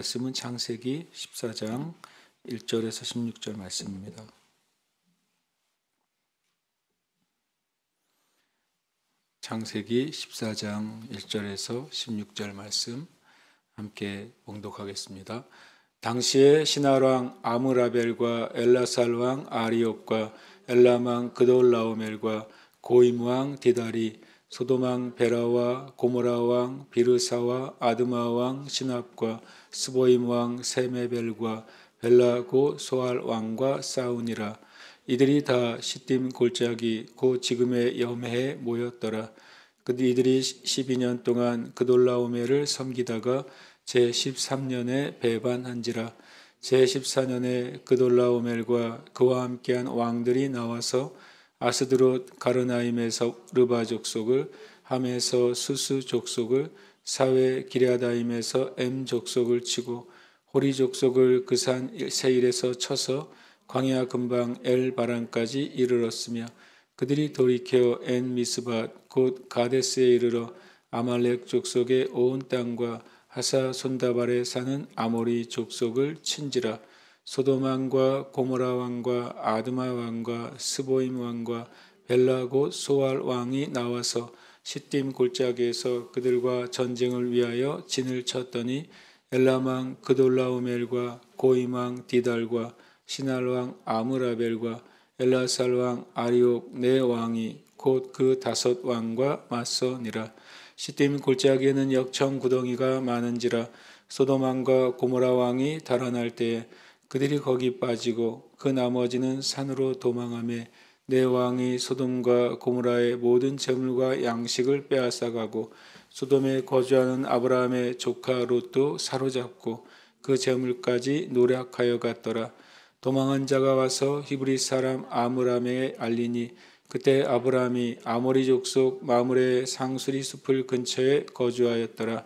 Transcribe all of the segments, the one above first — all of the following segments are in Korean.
말씀은 창세기 14장 1절에서 16절 말씀입니다. 창세기 14장 1절에서 16절 말씀 함께 봉독하겠습니다. 당시에 신할왕 아므라벨과 엘라살왕 아리옥과 엘람왕 그돌라오멜과 고임왕 디달이 소돔왕 베라와 고모라왕 비르사와 아드마왕 시납과 스보임왕 세메벨과 벨라고 소알왕과 싸우니라. 이들이 다 시딤 골짜기 곧 지금의 염해에 모였더라. 이들이 12년 동안 그돌라오멜을 섬기다가 제13년에 배반한지라. 제14년에 그돌라오멜과 그와 함께한 왕들이 나와서 아스드롯 가르나임에서 르바 족속을, 함에서 수스 족속을, 사웨 기랴다임에서 엠 족속을 치고 호리 족속을 그 산 세일에서 쳐서 광야 근방 엘바란까지 이르렀으며, 그들이 돌이켜 엔 미스밧 곧 가데스에 이르러 아말렉 족속의 온 땅과 하사 손다발에 사는 아모리 족속을 친지라. 소돔 왕과 고모라 왕과 아드마 왕과 스보임 왕과 벨라 곧 소알 왕이 나와서 시딤 골짜기에서 그들과 전쟁을 위하여 진을 쳤더니 엘람 왕 그돌라오멜과 고임 왕 디달과 신할 왕 아므라벨과 엘라살 왕 아리옥 네 왕이 곧 그 5 왕과 맞서니라. 시딤 골짜기에는 역청 구덩이가 많은지라. 소돔 왕과 고모라 왕이 달아날 때에 그들이 거기 빠지고 그 나머지는 산으로 도망하며 네 왕이 소돔과 고모라의 모든 재물과 양식을 빼앗아가고 소돔에 거주하는 아브라함의 조카 롯도 사로잡고 그 재물까지 노략하여 갔더라. 도망한 자가 와서 히브리 사람 아므람에 알리니 그때 아브라함이 아모리 족속 마므레의 상수리 숲을 근처에 거주하였더라.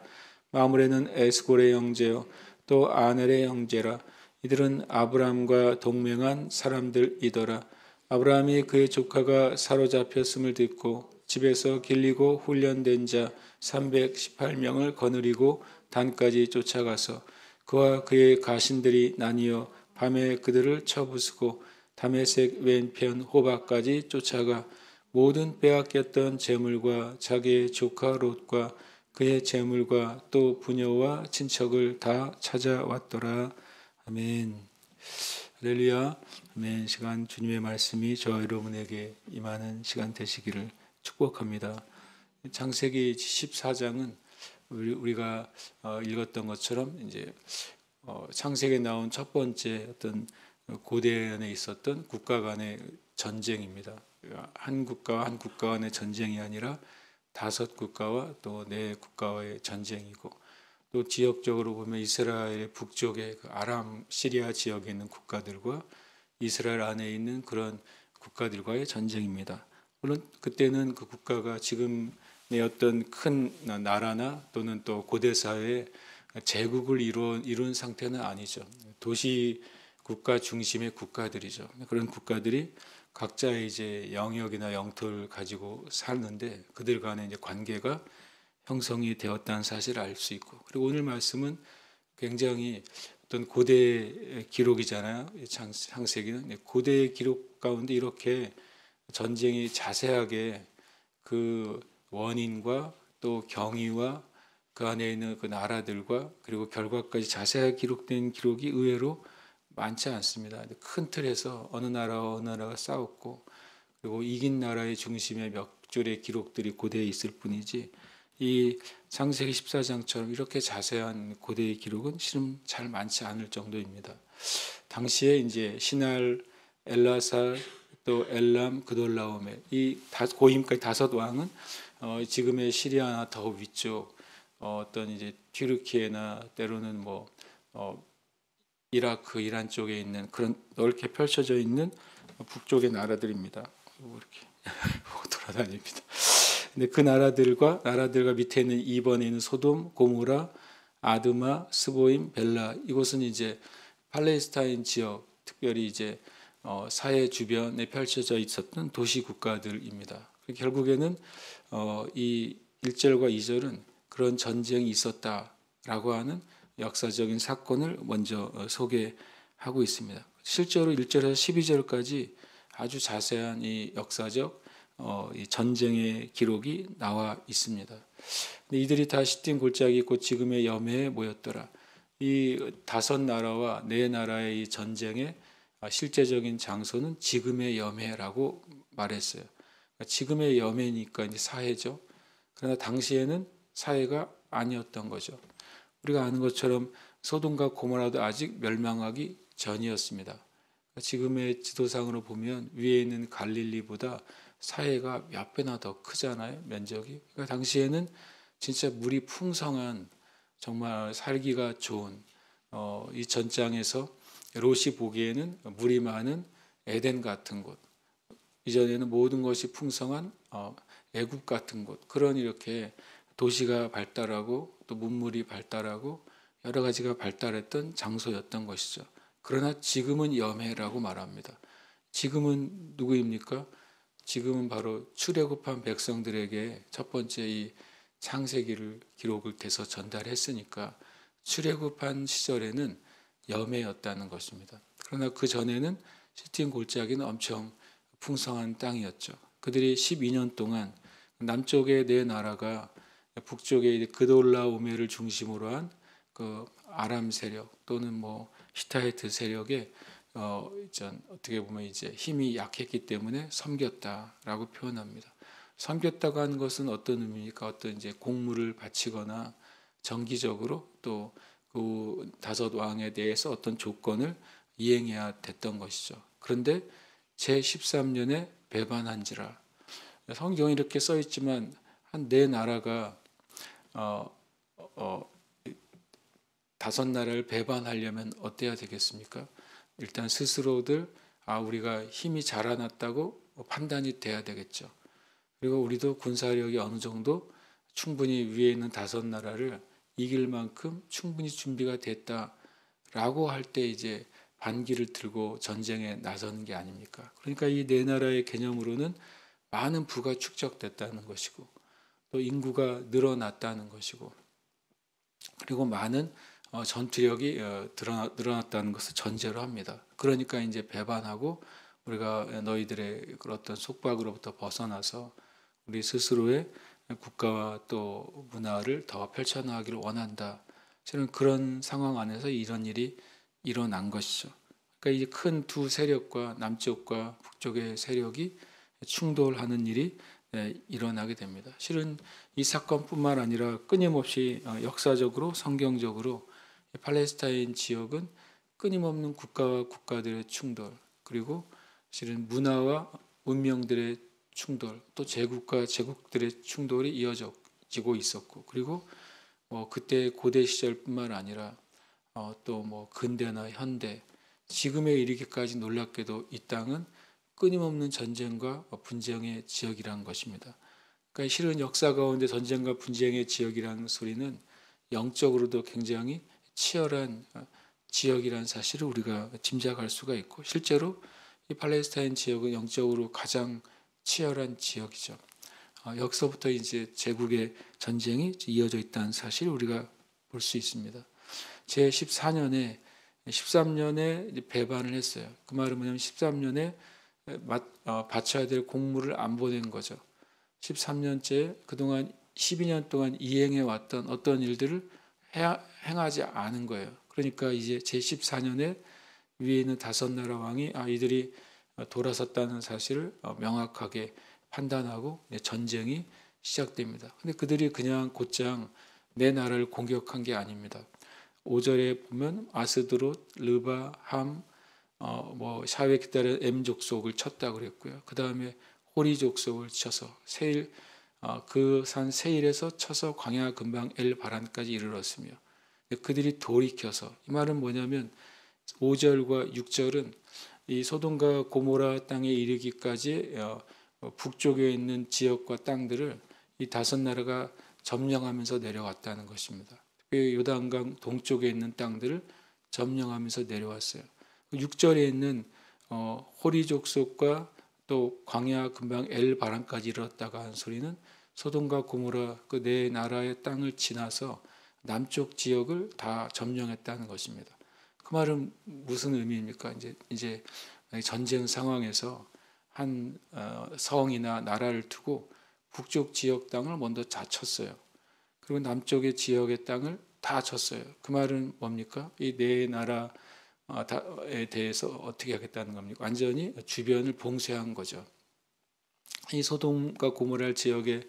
마므레는 에스골의 형제요 또 아넬의 형제라. 이들은 아브라함과 동맹한 사람들이더라. 아브라함이 그의 조카가 사로잡혔음을 듣고 집에서 길리고 훈련된 자 318명을 거느리고 단까지 쫓아가서 그와 그의 가신들이 나뉘어 밤에 그들을 쳐부수고 다메섹 왼편 호박까지 쫓아가 모든 빼앗겼던 재물과 자기의 조카 롯과 그의 재물과 또 부녀와 친척을 다 찾아왔더라. 아멘. 할렐루야. 아멘. 시간 주님의 말씀이 저와 여러분에게 임하는 시간 되시기를 축복합니다. 창세기 14장은 우리가 읽었던 것처럼 이제 창세기에 나온 첫 번째 어떤 고대에 있었던 국가 간의 전쟁입니다. 한 국가와 한 국가 간의 전쟁이 아니라 5 국가와 또 4 국가와의 전쟁이고, 또 지역적으로 보면 이스라엘의 북쪽의 그 아람 시리아 지역에 있는 국가들과 이스라엘 안에 있는 그런 국가들과의 전쟁입니다. 물론 그때는 그 국가가 지금의 어떤 큰 나라나 또는 또 고대 사회에 제국을 이룬 상태는 아니죠. 도시 국가 중심의 국가들이죠. 그런 국가들이 각자의 이제 영역이나 영토를 가지고 사는데 그들 간의 이제 관계가 형성이 되었다는 사실을 알 수 있고, 그리고 오늘 말씀은 굉장히 어떤 고대 기록이잖아요. 창세기는 고대 기록 가운데 이렇게 전쟁이 자세하게 그 원인과 또 경위와 그 안에 있는 그 나라들과 그리고 결과까지 자세하게 기록된 기록이 의외로 많지 않습니다. 큰 틀에서 어느 나라와 어느 나라가 싸웠고 그리고 이긴 나라의 중심에 몇 줄의 기록들이 고대에 있을 뿐이지, 이 창세기 14장처럼 이렇게 자세한 고대의 기록은 실은 잘 많지 않을 정도입니다. 당시에 이제 신할, 엘라살, 또 엘람, 그돌라오멜 이 고임까지 5 왕은 지금의 시리아나 더 위쪽 어떤 이제 튀르키예나 때로는 이라크, 이란 쪽에 있는 그런 넓게 펼쳐져 있는 북쪽의 나라들입니다. 이렇게 돌아다닙니다. 근데 그 나라들과 밑에 있는 2번에 있는 소돔, 고모라, 아드마, 스보임, 벨라, 이곳은 이제 팔레스타인 지역, 특별히 이제 사해 주변에 펼쳐져 있었던 도시 국가들입니다. 결국에는 이 1절과 2절은 그런 전쟁이 있었다라고 하는 역사적인 사건을 먼저 소개하고 있습니다. 실제로 1절에서 12절까지 아주 자세한 이 역사적 이 전쟁의 기록이 나와 있습니다. 근데 이들이 다 시딤 골짜기 곧 지금의 여매에 모였더라. 이 다섯 나라와 네 나라의 이 전쟁의 실제적인 장소는 지금의 여매라고 말했어요. 그러니까 지금의 여매니까 이제 사해죠. 그러나 당시에는 사해가 아니었던 거죠. 우리가 아는 것처럼 소돔과 고모라도 아직 멸망하기 전이었습니다. 그러니까 지금의 지도상으로 보면 위에 있는 갈릴리보다 사해가 몇 배나 더 크잖아요, 면적이. 그러니까 당시에는 진짜 물이 풍성한 정말 살기가 좋은 이 전장에서 롯이 보기에는 물이 많은 에덴 같은 곳, 이전에는 모든 것이 풍성한 애굽 같은 곳, 그런 이렇게 도시가 발달하고 또 문물이 발달하고 여러 가지가 발달했던 장소였던 것이죠. 그러나 지금은 여매라고 말합니다. 지금은 누구입니까? 지금은 바로 출애굽한 백성들에게 첫 번째 이 창세기를 기록을 돼서 전달했으니까 출애굽한 시절에는 여매였다는 것입니다. 그러나 그 전에는 시딤 골짜기는 엄청 풍성한 땅이었죠. 그들이 12년 동안 남쪽의 네 나라가 북쪽의 그돌라오메를 중심으로 한 그 아람 세력 또는 뭐 히타이트 세력에 어떻게 보면 이제 힘이 약했기 때문에 섬겼다라고 표현합니다. 섬겼다고 하는 것은 어떤 의미입니까? 어떤 이제 공물을 바치거나 정기적으로 또 그 다섯 왕에 대해서 어떤 조건을 이행해야 됐던 것이죠. 그런데 제13년에 배반한지라. 성경에 이렇게 써 있지만 한 네 나라가 다섯 나라를 배반하려면 어때야 되겠습니까? 일단 스스로들 우리가 힘이 자라났다고 판단이 돼야 되겠죠. 그리고 우리도 군사력이 어느 정도 충분히 위에 있는 다섯 나라를 이길 만큼 충분히 준비가 됐다라고 할 때 이제 반기를 들고 전쟁에 나서는 게 아닙니까? 그러니까 이 네 나라의 개념으로는 많은 부가 축적됐다는 것이고 또 인구가 늘어났다는 것이고 그리고 많은 전투력이 늘어났다는 것을 전제로 합니다. 그러니까 이제 배반하고 우리가 너희들의 어떤 속박으로부터 벗어나서 우리 스스로의 국가와 또 문화를 더 펼쳐나가기를 원한다. 저는 그런 상황 안에서 이런 일이 일어난 것이죠. 그러니까 이 큰 두 세력과 남쪽과 북쪽의 세력이 충돌하는 일이 일어나게 됩니다. 실은 이 사건뿐만 아니라 끊임없이 역사적으로 성경적으로 팔레스타인 지역은 끊임없는 국가와 국가들의 충돌 그리고 실은 문화와 문명들의 충돌 또 제국과 제국들의 충돌이 이어지고 있었고 그리고 그때 고대 시절뿐만 아니라 또 뭐 근대나 현대 지금에 이르기까지 놀랍게도 이 땅은 끊임없는 전쟁과 분쟁의 지역이라는 것입니다. 그러니까 실은 역사 가운데 전쟁과 분쟁의 지역이라는 소리는 영적으로도 굉장히 치열한 지역이라는 사실을 우리가 짐작할 수가 있고 실제로 이 팔레스타인 지역은 영적으로 가장 치열한 지역이죠. 여기서부터 이제 제국의 전쟁이 이어져 있다는 사실을 우리가 볼 수 있습니다. 제 13년에 배반을 했어요. 그 말은 뭐냐면 13년에 바쳐야 될 공물을 안 보낸 거죠. 13년째 그동안 12년 동안 이행해 왔던 어떤 일들을 행하지 않은 거예요. 그러니까 이제 제14년에 위에 있는 다섯 나라 왕이 이들이 돌아섰다는 사실을 명확하게 판단하고 전쟁이 시작됩니다. 근데 그들이 그냥 곧장 내 나라를 공격한 게 아닙니다. 5절에 보면 아스드롯, 르바, 함, 샤웨 기다려 M 족속을 쳤다 그랬고요. 그 다음에 호리 족속을 쳐서 세일 그 산 세일에서 쳐서 광야 근방 엘 바란까지 이르렀으며 그들이 돌이켜서 이 말은 뭐냐면 5절과 6절은 이 소돔과 고모라 땅에 이르기까지 북쪽에 있는 지역과 땅들을 이 다섯 나라가 점령하면서 내려왔다는 것입니다. 특히 요단강 동쪽에 있는 땅들을 점령하면서 내려왔어요. 6절에 있는 호리 족속과 또 광야 근방 엘 바란까지 이르렀다가 한 소리는 소돔과 고모라 그 네 나라의 땅을 지나서 남쪽 지역을 다 점령했다는 것입니다. 그 말은 무슨 의미입니까? 이제 전쟁 상황에서 한 성이나 나라를 두고 북쪽 지역 땅을 먼저 다 쳤어요. 그리고 남쪽의 지역의 땅을 다 쳤어요. 그 말은 뭡니까? 이 네 나라에 대해서 어떻게 하겠다는 겁니까? 완전히 주변을 봉쇄한 거죠. 이 소돔과 고모라 지역의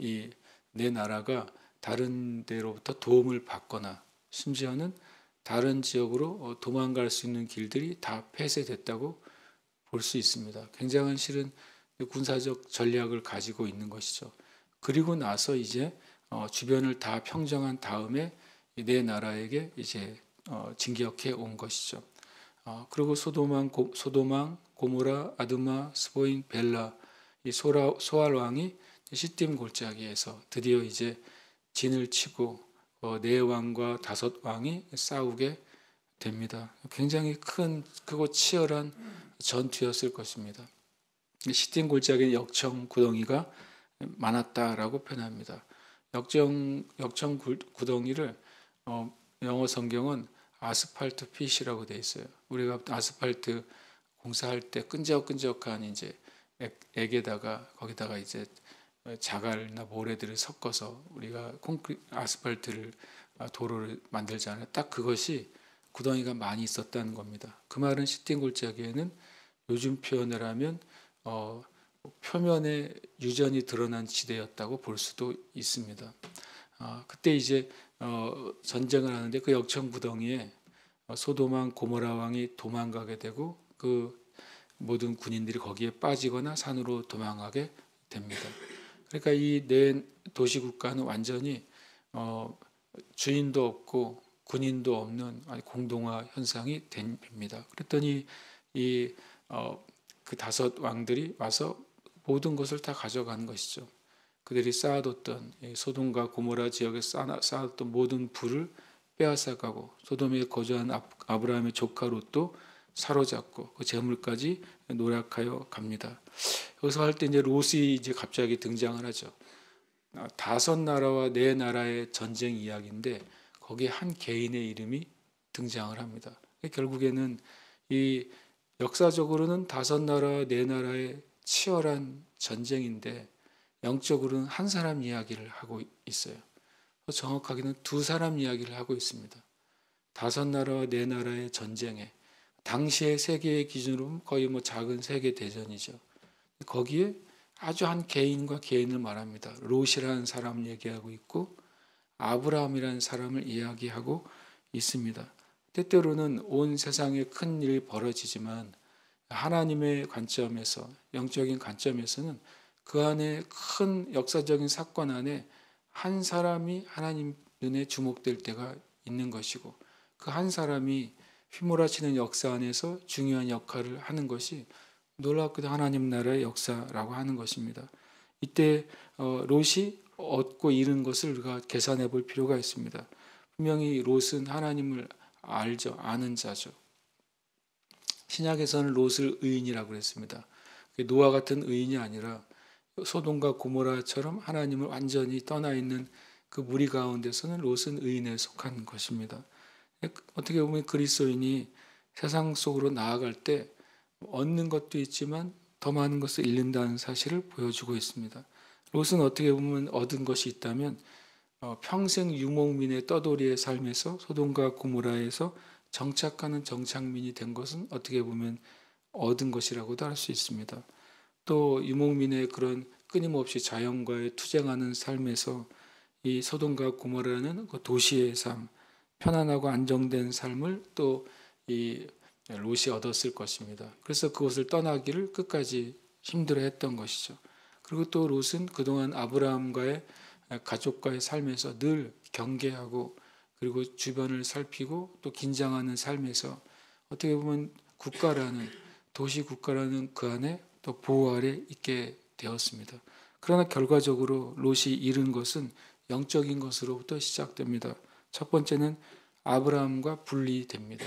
이 네 나라가 다른 데로부터 도움을 받거나 심지어는 다른 지역으로 도망갈 수 있는 길들이 다 폐쇄됐다고 볼 수 있습니다. 굉장한 실은 군사적 전략을 가지고 있는 것이죠. 그리고 나서 이제 주변을 다 평정한 다음에 이 네 나라에게 이제 진격해 온 것이죠. 그리고 소돔왕, 고모라, 아드마, 스보인, 벨라 이 소알 왕이 시딤 골짜기에서 드디어 이제 진을 치고 네 왕과 다섯 왕이 싸우게 됩니다. 굉장히 크고 치열한 전투였을 것입니다. 시딤 골짜기에 역청 구덩이가 많았다라고 표현합니다. 역청 구덩이를 영어 성경은 아스팔트 핏이라고 되어 있어요. 우리가 아스팔트 공사할 때 끈적끈적한 이제 액에다가 거기다가 이제 자갈이나 모래들을 섞어서 우리가 아스팔트를 도로를 만들잖아요. 딱 그것이 구덩이가 많이 있었다는 겁니다. 그 말은 시딤 골짜기에는 요즘 표현을 하면 표면에 유전이 드러난 지대였다고 볼 수도 있습니다. 그때 이제 전쟁을 하는데 그 역청 구덩이에 소돔왕 고모라 왕이 도망가게 되고 그 모든 군인들이 거기에 빠지거나 산으로 도망가게 됩니다. 그러니까 이 네 도시 국가는 완전히 주인도 없고 군인도 없는 공동화 현상이 됩니다. 그랬더니 그 다섯 왕들이 와서 모든 것을 다 가져간 것이죠. 그들이 쌓아뒀던 소돔과 고모라 지역에 쌓아뒀던 모든 부를 빼앗아가고 소돔에 거주한 아브라함의 조카 롯도 사로잡고 그 재물까지 노략하여 갑니다. 여기서 할 때 이제 롯이 이제 갑자기 등장을 하죠. 다섯 나라와 네 나라의 전쟁 이야기인데 거기에 한 개인의 이름이 등장을 합니다. 결국에는 이 역사적으로는 다섯 나라, 네 나라의 치열한 전쟁인데 영적으로는 한 사람 이야기를 하고 있어요. 정확하게는 두 사람 이야기를 하고 있습니다. 다섯 나라와 네 나라의 전쟁에 당시의 세계의 기준으로 거의 작은 세계 대전이죠. 거기에 아주 한 개인과 개인을 말합니다. 롯이라는 사람을 얘기하고 있고 아브라함이라는 사람을 이야기하고 있습니다. 때때로는 온 세상에 큰 일이 벌어지지만 하나님의 관점에서 영적인 관점에서는 그 안에 큰 역사적인 사건 안에 한 사람이 하나님 눈에 주목될 때가 있는 것이고 그 한 사람이 휘몰아치는 역사 안에서 중요한 역할을 하는 것이 놀랍게도 하나님 나라의 역사라고 하는 것입니다. 이때 롯이 얻고 잃은 것을 우리가 계산해 볼 필요가 있습니다. 분명히 롯은 하나님을 알죠. 아는 자죠. 신약에서는 롯을 의인이라고 했습니다. 노아 같은 의인이 아니라 소돔과 고모라처럼 하나님을 완전히 떠나 있는 그 무리 가운데서는 롯은 의인에 속한 것입니다. 어떻게 보면 그리스도인이 세상 속으로 나아갈 때 얻는 것도 있지만 더 많은 것을 잃는다는 사실을 보여주고 있습니다. 롯은 어떻게 보면 얻은 것이 있다면 평생 유목민의 떠돌이의 삶에서 소돔과 고모라에서 정착하는 정착민이 된 것은 어떻게 보면 얻은 것이라고도 할 수 있습니다. 또 유목민의 그런 끊임없이 자연과의 투쟁하는 삶에서 이 소돔과 고모라는 그 도시의 삶, 편안하고 안정된 삶을 또 이 롯이 얻었을 것입니다. 그래서 그것을 떠나기를 끝까지 힘들어했던 것이죠. 그리고 또 롯은 그동안 아브라함과의 가족과의 삶에서 늘 경계하고 그리고 주변을 살피고 또 긴장하는 삶에서 어떻게 보면 도시 국가라는 그 안에 또 보호 아래 있게 되었습니다. 그러나 결과적으로 롯이 잃은 것은 영적인 것으로부터 시작됩니다. 첫 번째는 아브라함과 분리됩니다.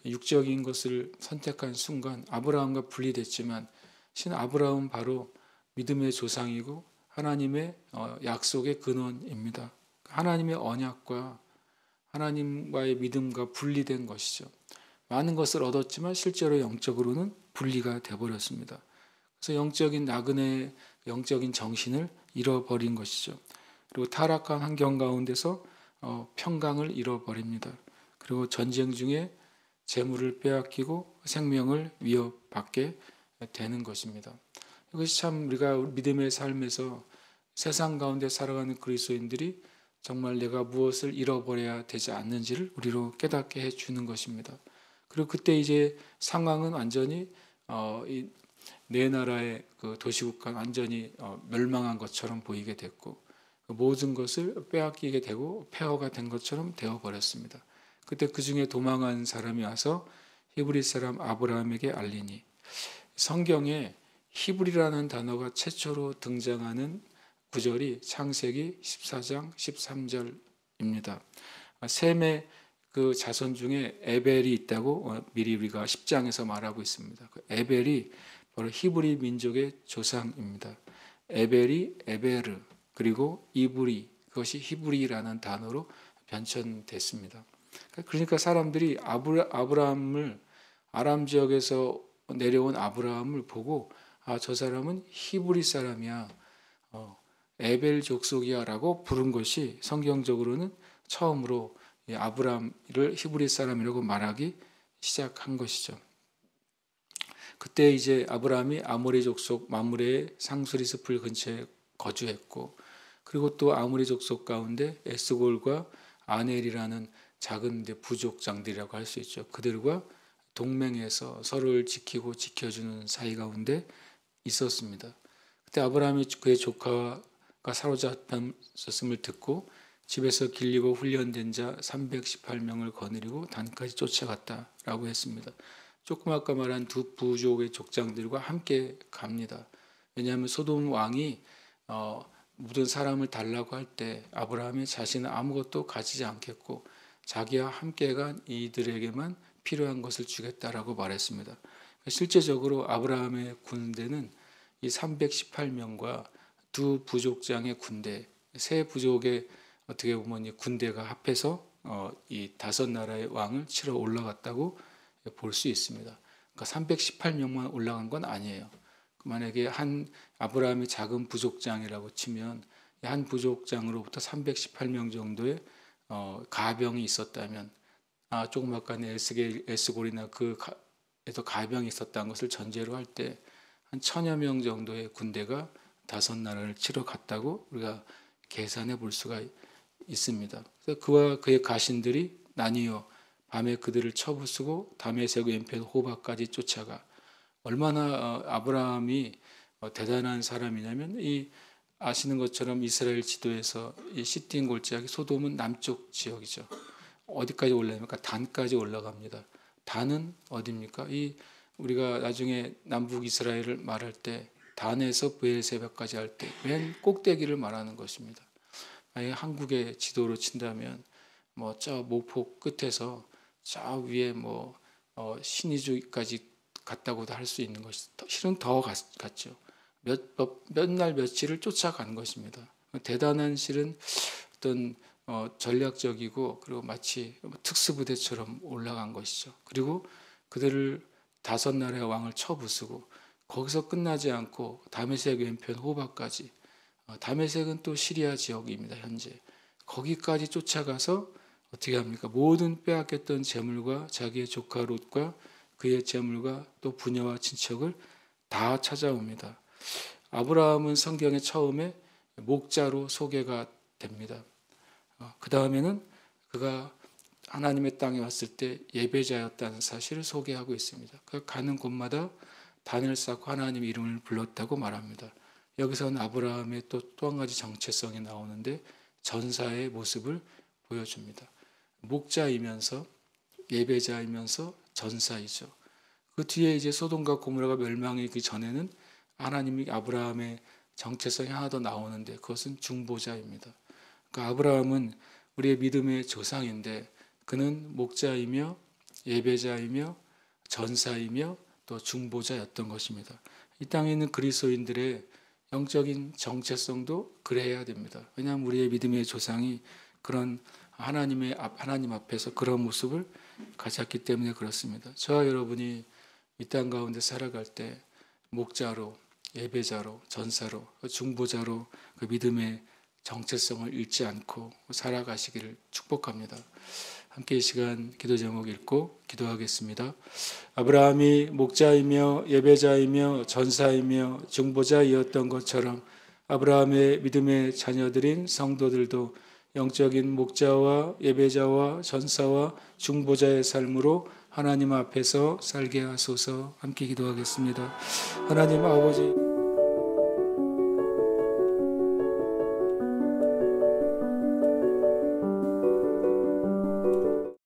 육적인 것을 선택한 순간 아브라함과 분리됐지만 신 아브라함은 바로 믿음의 조상이고 하나님의 약속의 근원입니다. 하나님의 언약과 하나님과의 믿음과 분리된 것이죠. 많은 것을 얻었지만 실제로 영적으로는 분리가 되어버렸습니다. 그래서 영적인 나그네의 영적인 정신을 잃어버린 것이죠. 그리고 타락한 환경 가운데서 평강을 잃어버립니다. 그리고 전쟁 중에 재물을 빼앗기고 생명을 위협받게 되는 것입니다. 이것이 참 우리가 믿음의 삶에서 세상 가운데 살아가는 그리스도인들이 정말 내가 무엇을 잃어버려야 되지 않는지를 우리로 깨닫게 해주는 것입니다. 그리고 그때 이제 상황은 완전히 내 나라의 그 도시국가 완전히 멸망한 것처럼 보이게 됐고 모든 것을 빼앗기게 되고 폐허가 된 것처럼 되어버렸습니다. 그때 그 중에 도망한 사람이 와서 히브리 사람 아브라함에게 알리니, 성경에 히브리라는 단어가 최초로 등장하는 구절이 창세기 14장 13절입니다. 셈의 그 자손 중에 에벨이 있다고 미리 우리가 10장에서 말하고 있습니다. 그 에벨이 바로 히브리 민족의 조상입니다. 에벨이 에베르, 그리고 이브리, 그것이 히브리라는 단어로 변천됐습니다. 그러니까 사람들이 아브라함을, 아람 지역에서 내려온 아브라함을 보고 저 사람은 히브리 사람이야, 에벨 족속이야 라고 부른 것이 성경적으로는 처음으로 아브라함을 히브리 사람이라고 말하기 시작한 것이죠. 그때 이제 아브라함이 아모리 족속 마므레의 상수리 숲을 근처에 거주했고, 그리고 또 아모리 족속 가운데 에스골과 아넬이라는 작은 부족장들이라고 할 수 있죠. 그들과 동맹해서 서로를 지키고 지켜주는 사이 가운데 있었습니다. 그때 아브라함이 그의 조카가 사로잡혔음을 듣고 집에서 길리고 훈련된 자 318명을 거느리고 단까지 쫓아갔다라고 했습니다. 조금 아까 말한 두 부족의 족장들과 함께 갑니다. 왜냐하면 소돔 왕이 모든 사람을 달라고 할 때 아브라함이 자신은 아무것도 가지지 않겠고 자기와 함께 간 이들에게만 필요한 것을 주겠다라고 말했습니다. 실제적으로 아브라함의 군대는 이 318명과 두 부족장의 군대, 세 부족의 어떻게 보면 이 군대가 합해서 이 다섯 나라의 왕을 치러 올라갔다고 볼 수 있습니다. 그러니까 318명만 올라간 건 아니에요. 만약에 한 아브라함이 작은 부족장이라고 치면 한 부족장으로부터 318명 정도의 가병이 있었다면, 조금 아까 에스골이나 그에서 가병이 있었다는 것을 전제로 할 때 한 1000여 명 정도의 군대가 다섯 나라를 치러 갔다고 우리가 계산해 볼 수가 있습니다. 그래서 그와 그의 가신들이 나뉘어 밤에 그들을 쳐부수고 다메섹 왼편 호바까지 쫓아가. 얼마나 아브라함이 대단한 사람이냐면, 아시는 것처럼 이스라엘 지도에서 이 시띠임 골짜기 소돔은 남쪽 지역이죠. 어디까지 올라갑니까? 단까지 올라갑니다. 단은 어디입니까? 우리가 나중에 남북 이스라엘을 말할 때 단에서 브엘세바까지 할 때 맨 꼭대기를 말하는 것입니다. 한국의 지도로 친다면 저 목포 끝에서 저 위에 신의주까지 갔다고도 할 수 있는 것이 실은 더 갔죠. 몇 날 며칠을 쫓아간 것입니다. 대단한 실은 어떤 전략적이고 그리고 마치 특수부대처럼 올라간 것이죠. 그리고 그들을 다섯 나라의 왕을 쳐부수고 거기서 끝나지 않고 다메섹 왼편 호바까지, 다메섹은 또 시리아 지역입니다. 현재 거기까지 쫓아가서 어떻게 합니까? 모든 빼앗겼던 재물과 자기의 조카 롯과 그의 재물과 또 부녀와 친척을 다 찾아옵니다. 아브라함은 성경에 처음에 목자로 소개가 됩니다. 그 다음에는 그가 하나님의 땅에 왔을 때 예배자였다는 사실을 소개하고 있습니다. 그가 가는 곳마다 단을 쌓고 하나님의 이름을 불렀다고 말합니다. 여기서는 아브라함의 또 한 가지 정체성이 나오는데 전사의 모습을 보여줍니다. 목자이면서 예배자이면서 전사이죠. 그 뒤에 이제 소돔과 고모라가 멸망하기 전에는 하나님이 아브라함의 정체성이 하나 더 나오는데 그것은 중보자입니다. 그러니까 아브라함은 우리의 믿음의 조상인데 그는 목자이며 예배자이며 전사이며 또 중보자였던 것입니다. 이 땅에 있는 그리스도인들의 영적인 정체성도 그래야 됩니다. 왜냐하면 우리의 믿음의 조상이 그런 하나님 앞에서 그런 모습을 가졌기 때문에 그렇습니다. 저와 여러분이 이 땅 가운데 살아갈 때 목자로, 예배자로, 전사로, 중보자로 그 믿음의 정체성을 잃지 않고 살아가시기를 축복합니다. 함께 이 시간 기도 제목 읽고 기도하겠습니다. 아브라함이 목자이며 예배자이며 전사이며 중보자이었던 것처럼 아브라함의 믿음의 자녀들인 성도들도 영적인 목자와 예배자와 전사와 중보자의 삶으로 하나님 앞에서 살게 하소서. 함께 기도하겠습니다. 하나님 아버지